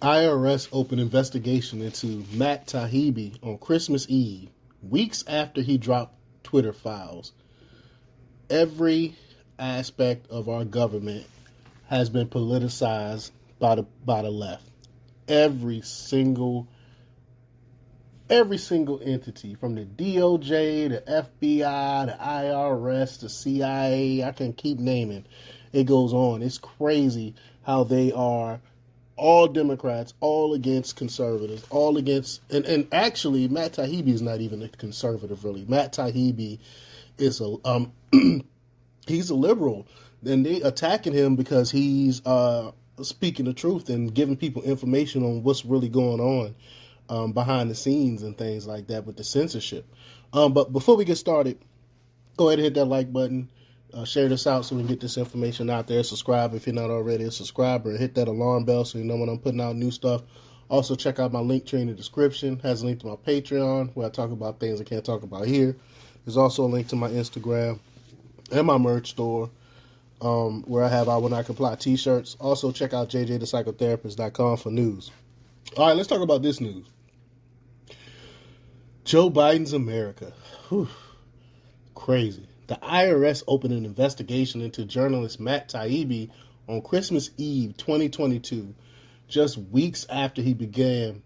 IRS opened investigation into Matt Taibbi on Christmas Eve, weeks after he dropped Twitter files. Every aspect of our government has been politicized by the left. Every single every single entity, from the DOJ, the FBI, the IRS, the CIA, I can keep naming. It goes on. It's crazy how they are all Democrats, all against conservatives, all against, and actually Matt Taibbi is not even a conservative really. Matt Taibbi is he's a liberal, and they attacking him because he's speaking the truth and giving people information on what's really going on behind the scenes and things like that with the censorship. But before we get started, go ahead and hit that like button. Share this out so we can get this information out there. Subscribe if you're not already a subscriber. Hit that alarm bell so you know when I'm putting out new stuff. Also, check out my link tree in the description. Has a link to my Patreon where I talk about things I can't talk about here. There's also a link to my Instagram and my merch store where I have I Will Not Comply t-shirts. Also, check out jjthepsychotherapist.com for news. All right, let's talk about this news. Joe Biden's America. Whew. Crazy. The IRS opened an investigation into journalist Matt Taibbi on Christmas Eve 2022, just weeks after he began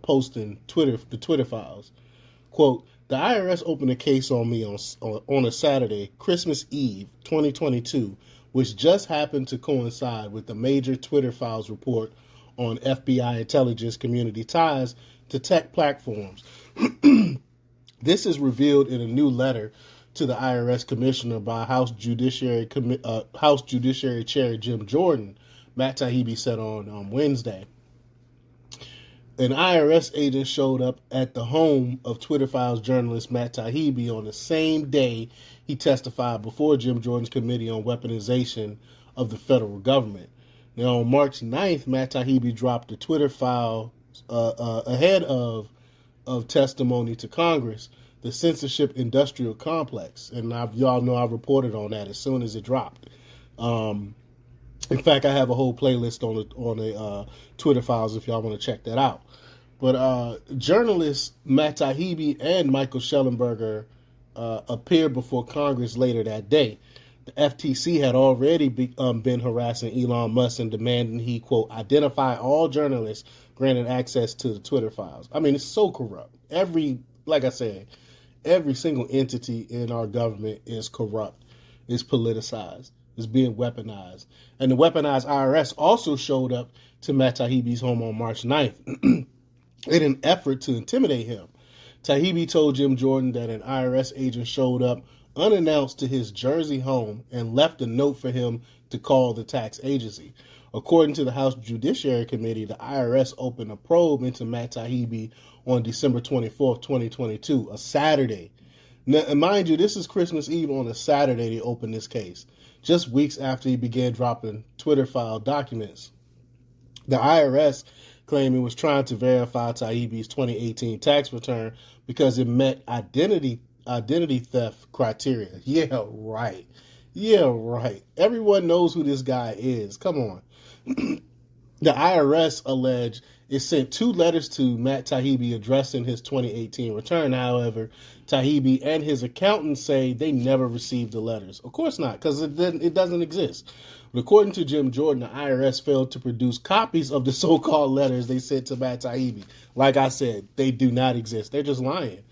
posting the Twitter files. Quote, the IRS opened a case on me on a Saturday, Christmas Eve 2022, which just happened to coincide with the major Twitter files report on FBI intelligence community ties to tech platforms. This is revealed in a new letter to the IRS commissioner by House Judiciary Chair Jim Jordan, Matt Taibbi said on Wednesday. An IRS agent showed up at the home of Twitter Files journalist Matt Taibbi on the same day he testified before Jim Jordan's Committee on Weaponization of the Federal Government. Now, on March 9th, Matt Taibbi dropped a Twitter file ahead of testimony to Congress, the censorship industrial complex. And y'all know I reported on that as soon as it dropped. In fact, I have a whole playlist on the Twitter files if y'all want to check that out. But journalists Matt Taibbi and Michael Schellenberger appeared before Congress later that day. The FTC had already been harassing Elon Musk and demanding he, quote, identify all journalists granted access to the Twitter files. I mean, it's so corrupt. Like I said, every single entity in our government is corrupt, is politicized, is being weaponized. And the weaponized IRS also showed up to Matt Taibbi's home on March 9th in an effort to intimidate him. Taibbi told Jim Jordan that an IRS agent showed up unannounced to his Jersey home and left a note for him to call the tax agency. According to the House Judiciary Committee, the IRS opened a probe into Matt Taibbi on December 24th, 2022, a Saturday. Now, and mind you, this is Christmas Eve on a Saturday they opened this case, just weeks after he began dropping Twitter file documents. The IRS claimed it was trying to verify Taibbi's 2018 tax return because it met identity theft criteria. Yeah, right. Everyone knows who this guy is. Come on. The IRS alleged it sent 2 letters to Matt Taibbi addressing his 2018 return. However, Taibbi and his accountants say they never received the letters. Of course not, because it doesn't exist. But according to Jim Jordan, the IRS failed to produce copies of the so-called letters they sent to Matt Taibbi. Like I said, they do not exist. They're just lying.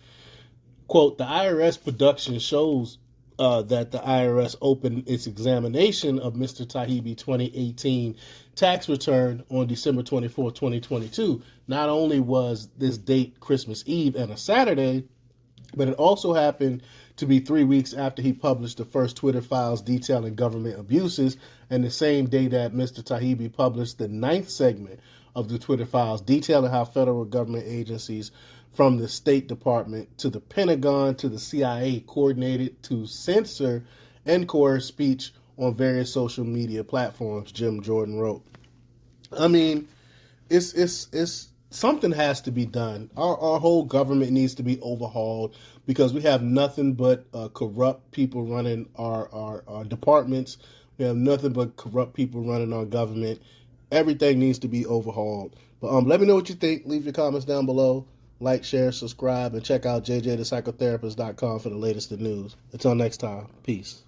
Quote, the IRS production shows that the IRS opened its examination of Mr. Taibbi's 2018 tax return on December 24, 2022. Not only was this date Christmas Eve and a Saturday, but it also happened to be 3 weeks after he published the first Twitter files detailing government abuses, and the same day that Mr. Taibbi published the 9th segment of the Twitter files detailing how federal government agencies from the State Department to the Pentagon to the CIA coordinated to censor and coerce speech on various social media platforms, Jim Jordan wrote. I mean, it's something has to be done. Our whole government needs to be overhauled because we have nothing but corrupt people running our departments. We have nothing but corrupt people running our government. Everything needs to be overhauled. But let me know what you think. Leave your comments down below. Like, share, subscribe, and check out jjthepsychotherapist.com for the latest in news. Until next time, peace.